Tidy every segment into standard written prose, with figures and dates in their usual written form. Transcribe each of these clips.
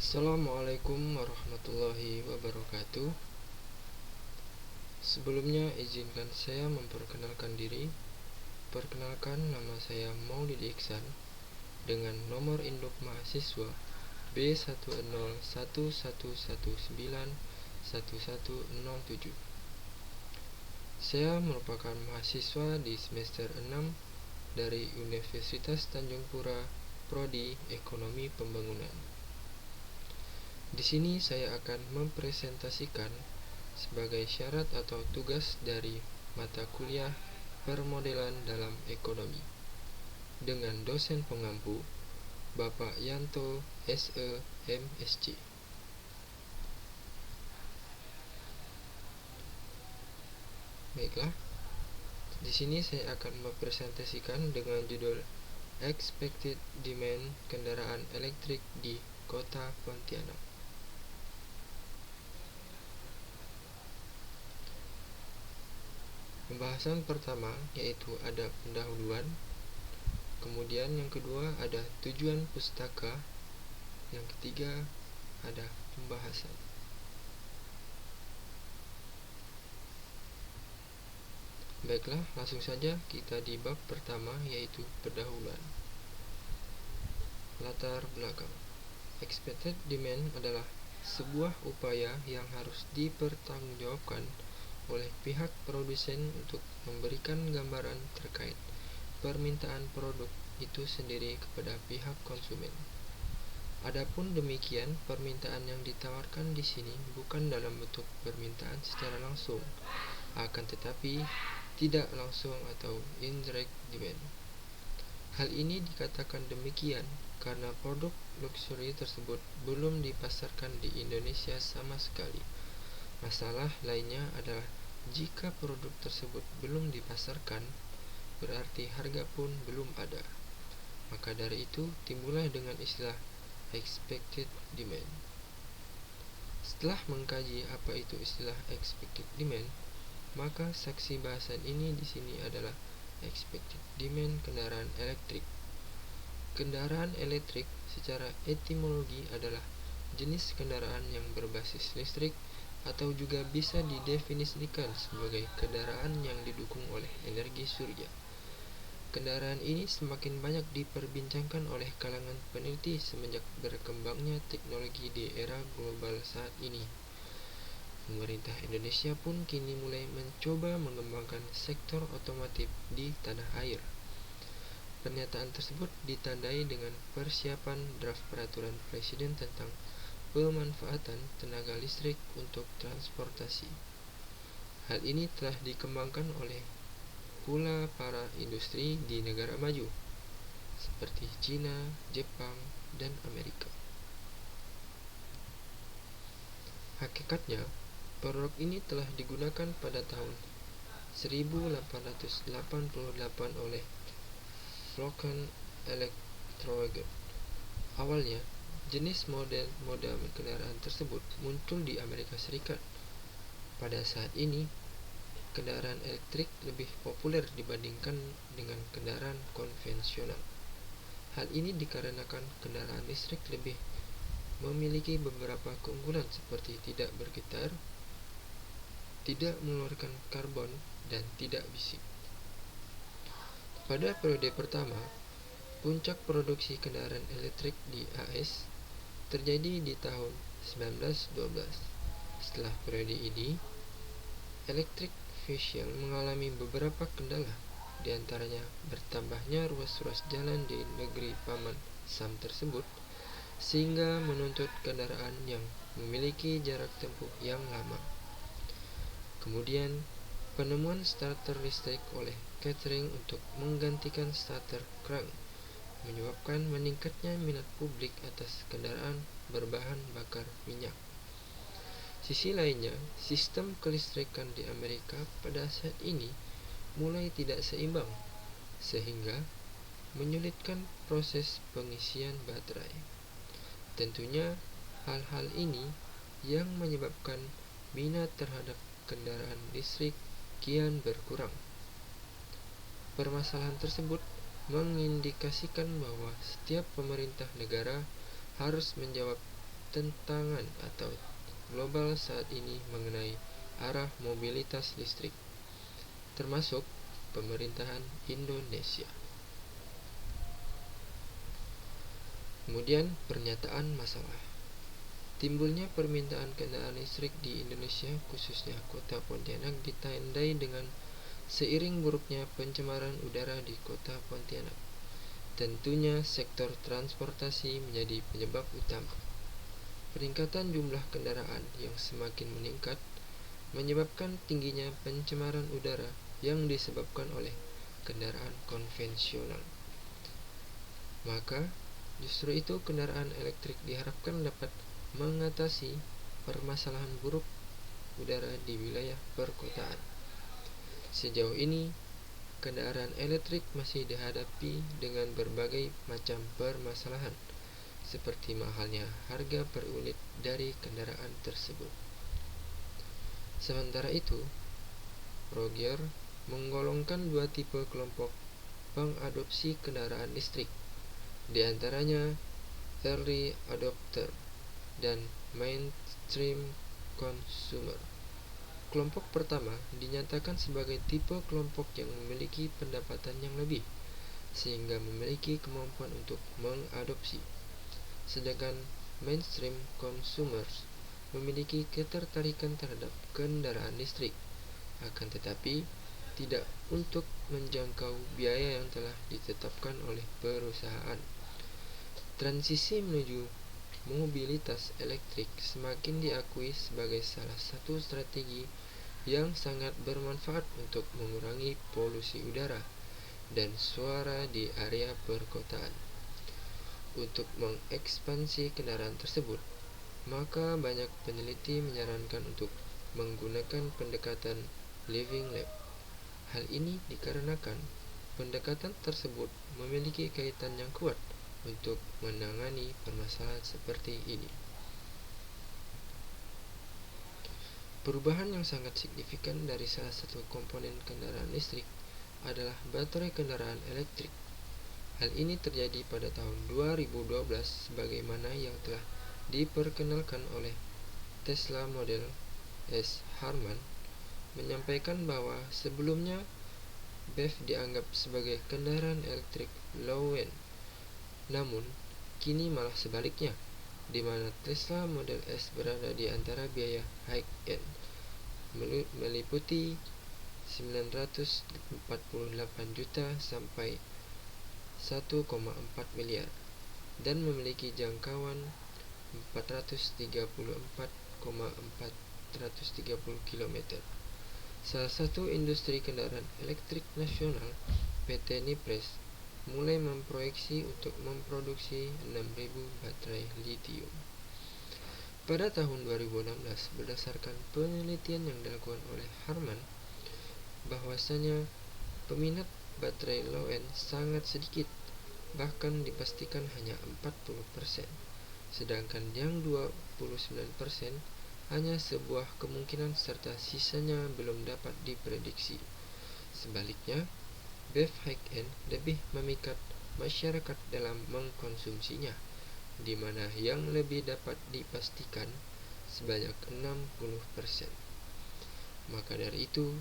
Assalamualaikum warahmatullahi wabarakatuh. Sebelumnya izinkan saya memperkenalkan diri. Perkenalkan, nama saya Maulid Iksan dengan nomor induk mahasiswa B10111191107. Saya merupakan mahasiswa di semester 6 dari Universitas Tanjung Pura, Prodi Ekonomi Pembangunan. Di sini saya akan mempresentasikan sebagai syarat atau tugas dari mata kuliah Permodelan dalam Ekonomi dengan dosen pengampu Bapak Yanto SE MSc. Baiklah, di sini saya akan mempresentasikan dengan judul Expected Demand Kendaraan Elektrik di Kota Pontianak. Pembahasan pertama yaitu ada pendahuluan, kemudian yang kedua ada tujuan pustaka, yang ketiga ada pembahasan. Baiklah, langsung saja kita di bab pertama yaitu pendahuluan. Latar belakang. Expected demand adalah sebuah upaya yang harus dipertanggungjawabkan oleh pihak produsen untuk memberikan gambaran terkait permintaan produk itu sendiri kepada pihak konsumen. Adapun demikian, permintaan yang ditawarkan di sini bukan dalam bentuk permintaan secara langsung, akan tetapi tidak langsung atau indirect demand. Hal ini dikatakan demikian karena produk luxury tersebut belum dipasarkan di Indonesia sama sekali. Masalah lainnya adalah jika produk tersebut belum dipasarkan, berarti harga pun belum ada. Maka dari itu timbullah dengan istilah expected demand. Setelah mengkaji apa itu istilah expected demand, maka saksi bahasan ini di sini adalah expected demand kendaraan elektrik. Kendaraan elektrik secara etimologi adalah jenis kendaraan yang berbasis listrik atau juga bisa didefinisikan sebagai kendaraan yang didukung oleh energi surya. Kendaraan ini semakin banyak diperbincangkan oleh kalangan peneliti semenjak berkembangnya teknologi di era global saat ini. Pemerintah Indonesia pun kini mulai mencoba mengembangkan sektor otomotif di tanah air. Pernyataan tersebut ditandai dengan persiapan draft peraturan presiden tentang pemanfaatan tenaga listrik untuk transportasi. Hal ini telah dikembangkan oleh pula para industri di negara maju seperti China, Jepang, dan Amerika. Hakikatnya, produk ini telah digunakan pada tahun 1888 oleh Vulcan Electrowagon. Awalnya, jenis model kendaraan tersebut muncul di Amerika Serikat. Pada saat ini, kendaraan elektrik lebih populer dibandingkan dengan kendaraan konvensional. Hal ini dikarenakan kendaraan listrik lebih memiliki beberapa keunggulan seperti tidak bergetar, tidak mengeluarkan karbon, dan tidak bising. Pada periode pertama, puncak produksi kendaraan elektrik di AS terjadi di tahun 1912. Setelah periode ini, electric vehicle mengalami beberapa kendala, di antaranya bertambahnya ruas-ruas jalan di negeri paman Sam tersebut, sehingga menuntut kendaraan yang memiliki jarak tempuh yang lama. Kemudian, penemuan starter listrik oleh Catering untuk menggantikan starter crank menyebabkan meningkatnya minat publik atas kendaraan berbahan bakar minyak. Sisi lainnya, sistem kelistrikan di Amerika pada saat ini mulai tidak seimbang, sehingga menyulitkan proses pengisian baterai. Tentunya, hal-hal ini yang menyebabkan minat terhadap kendaraan listrik kian berkurang. Permasalahan tersebut mengindikasikan bahwa setiap pemerintah negara harus menjawab tantangan atau global saat ini mengenai arah mobilitas listrik, termasuk pemerintahan Indonesia. Kemudian pernyataan masalah. Timbulnya permintaan kendaraan listrik di Indonesia, khususnya kota Pontianak, ditandai dengan seiring buruknya pencemaran udara di kota Pontianak. Tentunya sektor transportasi menjadi penyebab utama. Peningkatan jumlah kendaraan yang semakin meningkat menyebabkan tingginya pencemaran udara yang disebabkan oleh kendaraan konvensional. Maka, justru itu kendaraan elektrik diharapkan dapat mengatasi permasalahan buruk udara di wilayah perkotaan. Sejauh ini, kendaraan elektrik masih dihadapi dengan berbagai macam permasalahan, seperti mahalnya harga per unit dari kendaraan tersebut. Sementara itu, Roger menggolongkan dua tipe kelompok pengadopsi kendaraan listrik, di antaranya early adopter dan mainstream consumer. Kelompok pertama dinyatakan sebagai tipe kelompok yang memiliki pendapatan yang lebih, sehingga memiliki kemampuan untuk mengadopsi. Sedangkan mainstream consumers memiliki ketertarikan terhadap kendaraan listrik, akan tetapi tidak untuk menjangkau biaya yang telah ditetapkan oleh perusahaan. Transisi menuju mobilitas elektrik semakin diakui sebagai salah satu strategi yang sangat bermanfaat untuk mengurangi polusi udara dan suara di area perkotaan. Untuk mengekspansi kendaraan tersebut, maka banyak peneliti menyarankan untuk menggunakan pendekatan living lab. Hal ini dikarenakan pendekatan tersebut memiliki kaitan yang kuat untuk menangani permasalahan seperti ini. Perubahan yang sangat signifikan dari salah satu komponen kendaraan listrik adalah baterai kendaraan elektrik. Hal ini terjadi pada tahun 2012 sebagaimana yang telah diperkenalkan oleh Tesla Model S. Harman menyampaikan bahwa sebelumnya BEV dianggap sebagai kendaraan elektrik low-end. Namun, kini malah sebaliknya, di mana Tesla Model S berada di antara biaya high-end, meliputi 948 juta sampai 1,4 miliar, dan memiliki jangkauan 434,430 km. Salah satu industri kendaraan elektrik nasional, PT Nipres, mulai memproyeksi untuk memproduksi 6.000 baterai litium. Pada tahun 2016, berdasarkan penelitian yang dilakukan oleh Harman, bahwasanya peminat baterai low-end sangat sedikit, bahkan dipastikan hanya 40%, sedangkan yang 29% hanya sebuah kemungkinan serta sisanya belum dapat diprediksi. Sebaliknya, BEV high-end lebih memikat masyarakat dalam mengkonsumsinya, di mana yang lebih dapat dipastikan sebanyak 60%. Maka dari itu,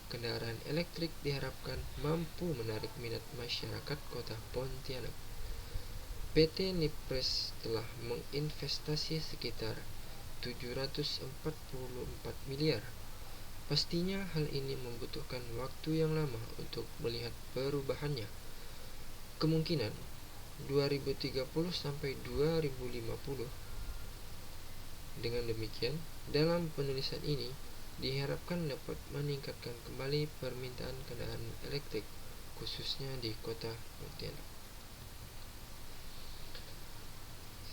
kendaraan elektrik diharapkan mampu menarik minat masyarakat kota Pontianak. PT Nipres telah menginvestasi sekitar 744 miliar. Pastinya hal ini membutuhkan waktu yang lama untuk melihat perubahannya. Kemungkinan 2030 sampai 2050. Dengan demikian, dalam penulisan ini diharapkan dapat meningkatkan kembali permintaan kendaraan elektrik, khususnya di kota Pontianak.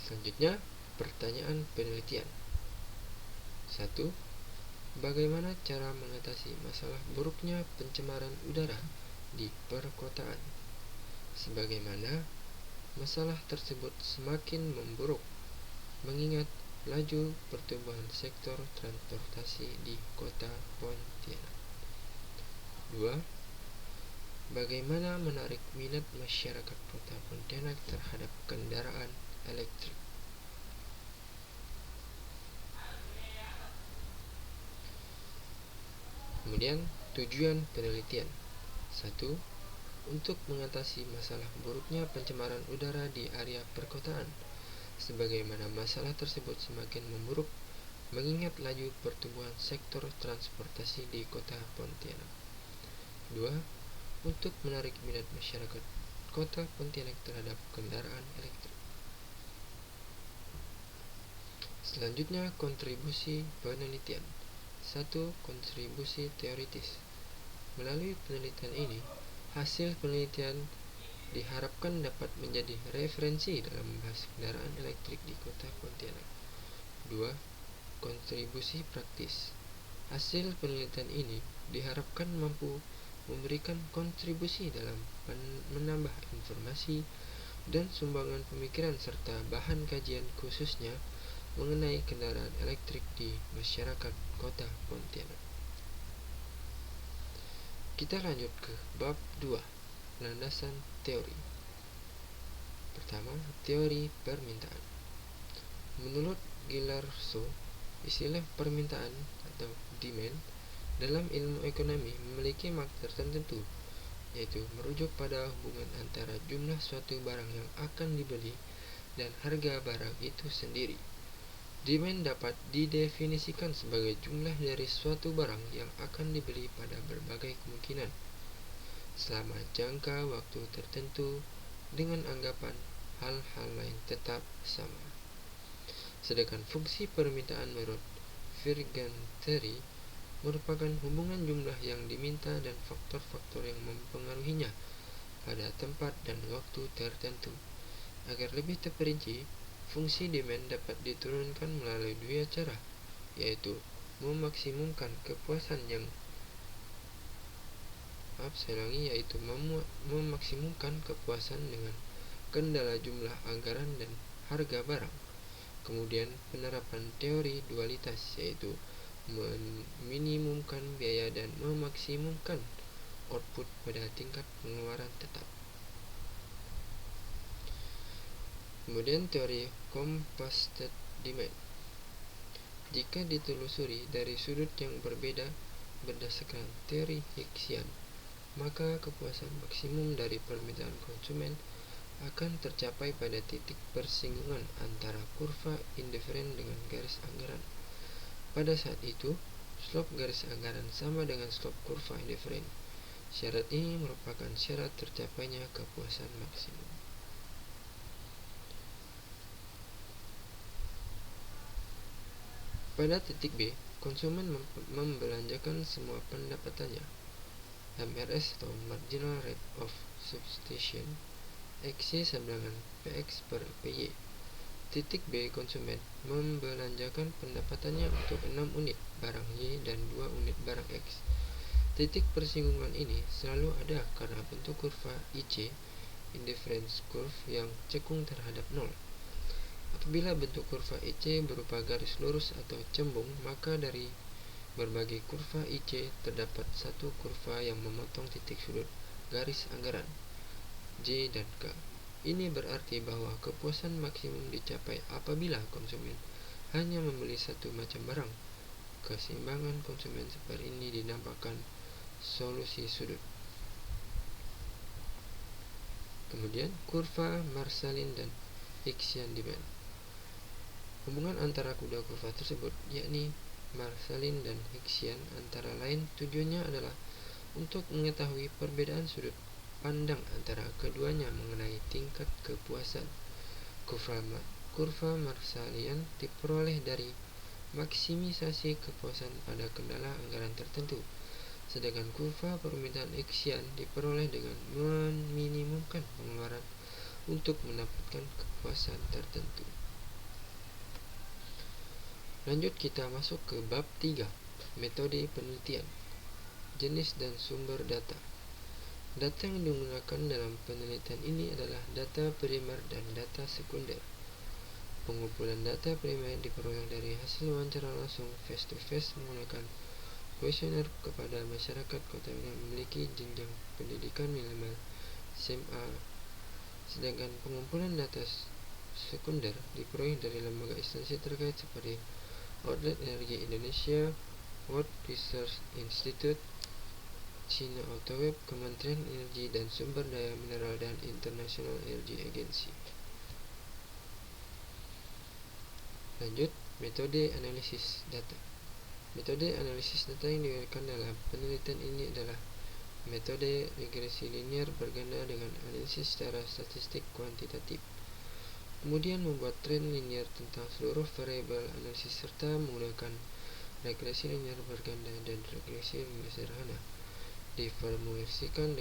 Selanjutnya, pertanyaan penelitian. 1. Bagaimana cara mengatasi masalah buruknya pencemaran udara di perkotaan? Sebagaimana masalah tersebut semakin memburuk mengingat laju pertumbuhan sektor transportasi di kota Pontianak. 2. Bagaimana menarik minat masyarakat kota Pontianak terhadap kendaraan elektrik? Kemudian, tujuan penelitian. 1. Untuk mengatasi masalah buruknya pencemaran udara di area perkotaan, sebagaimana masalah tersebut semakin memburuk mengingat laju pertumbuhan sektor transportasi di kota Pontianak. 2. Untuk menarik minat masyarakat kota Pontianak terhadap kendaraan elektrik. Selanjutnya, kontribusi penelitian. 1. Kontribusi teoritis. Melalui penelitian ini, hasil penelitian diharapkan dapat menjadi referensi dalam membahas kendaraan elektrik di kota Pontianak. 2. Kontribusi praktis. Hasil penelitian ini diharapkan mampu memberikan kontribusi dalam menambah informasi dan sumbangan pemikiran serta bahan kajian khususnya mengenai kendaraan elektrik di masyarakat kota Pontianak. Kita lanjut ke bab 2, landasan teori. Pertama, teori permintaan. Menurut Gillarzo, istilah permintaan atau demand dalam ilmu ekonomi memiliki makna tertentu, yaitu merujuk pada hubungan antara jumlah suatu barang yang akan dibeli dan harga barang itu sendiri. Demand dapat didefinisikan sebagai jumlah dari suatu barang yang akan dibeli pada berbagai kemungkinan selama jangka waktu tertentu dengan anggapan hal-hal lain tetap sama. Sedangkan fungsi permintaan menurut Vergenteri merupakan hubungan jumlah yang diminta dan faktor-faktor yang mempengaruhinya pada tempat dan waktu tertentu. Agar lebih terperinci, fungsi demand dapat diturunkan melalui dua cara, yaitu memaksimumkan kepuasan memaksimumkan kepuasan dengan kendala jumlah anggaran dan harga barang. Kemudian penerapan teori dualitas, yaitu meminimumkan biaya dan memaksimumkan output pada tingkat pengeluaran tetap. Kemudian teori composted demand. Jika ditelusuri dari sudut yang berbeda berdasarkan teori Hicksian, maka kepuasan maksimum dari permintaan konsumen akan tercapai pada titik persinggungan antara kurva indiferen dengan garis anggaran. Pada saat itu, slope garis anggaran sama dengan slope kurva indiferen. Syarat ini merupakan syarat tercapainya kepuasan maksimum. Pada titik B, konsumen membelanjakan semua pendapatannya. MRS atau Marginal Rate of Substitution, XY sama dengan PX per PY. Titik B, konsumen membelanjakan pendapatannya untuk 6 unit barang Y dan 2 unit barang X. Titik persinggungan ini selalu ada karena bentuk kurva IC, indifference curve, yang cekung terhadap 0. Apabila bentuk kurva IC berupa garis lurus atau cembung, maka dari berbagai kurva IC terdapat satu kurva yang memotong titik sudut garis anggaran J dan K. Ini berarti bahwa kepuasan maksimum dicapai apabila konsumen hanya membeli satu macam barang. Keseimbangan konsumen seperti ini dinamakan solusi sudut. Kemudian kurva Marshallin dan Hicksian demand. Hubungan antara kedua kurva tersebut, yakni Marshallin dan Hicksian, antara lain tujuannya adalah untuk mengetahui perbedaan sudut pandang antara keduanya mengenai tingkat kepuasan. Kurva Marshallian diperoleh dari maksimisasi kepuasan pada kendala anggaran tertentu, sedangkan kurva permintaan Hicksian diperoleh dengan meminimumkan pengeluaran untuk mendapatkan kepuasan tertentu. Lanjut, kita masuk ke bab 3, metode penelitian, jenis dan sumber data. Data yang digunakan dalam penelitian ini adalah data primer dan data sekunder. Pengumpulan data primer diperoleh dari hasil wawancara langsung face-to-face menggunakan kuesioner kepada masyarakat kota yang memiliki jenjang pendidikan minimal SMA. Sedangkan pengumpulan data sekunder diperoleh dari lembaga instansi terkait seperti Outlet Energi Indonesia, World Research Institute, China Autoweb, Kementerian Energi dan Sumber Daya Mineral, dan International Energy Agency. Lanjut, metode analisis data. Metode analisis data yang digunakan dalam penelitian ini adalah metode regresi linear berganda dengan analisis secara statistik kuantitatif. Kemudian membuat tren linear tentang seluruh variabel analisis serta menggunakan regresi linear berganda dan regresi linear sederhana. Diformulasikan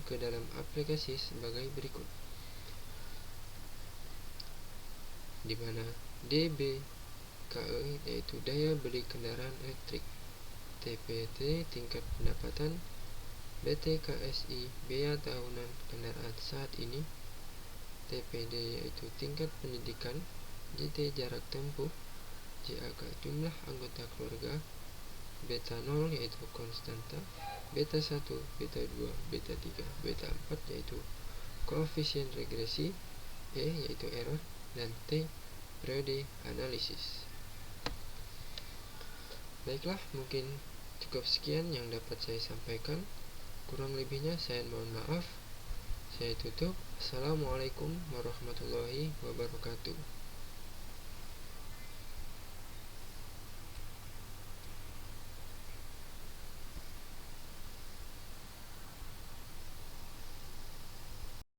ke dalam aplikasi sebagai berikut, di mana DBKE yaitu daya beli kendaraan elektrik, TPT tingkat pendapatan, BTKSI bea tahunan kendaraan saat ini, TPD yaitu tingkat pendidikan, JT jarak tempuh, JAK jumlah anggota keluarga, beta 0 yaitu konstanta, beta 1, beta 2, beta 3, beta 4 yaitu koefisien regresi, E yaitu error, dan T periode analisis. Baiklah, mungkin cukup sekian yang dapat saya sampaikan. Kurang lebihnya saya mohon maaf. Saya tutup. Assalamualaikum warahmatullahi wabarakatuh.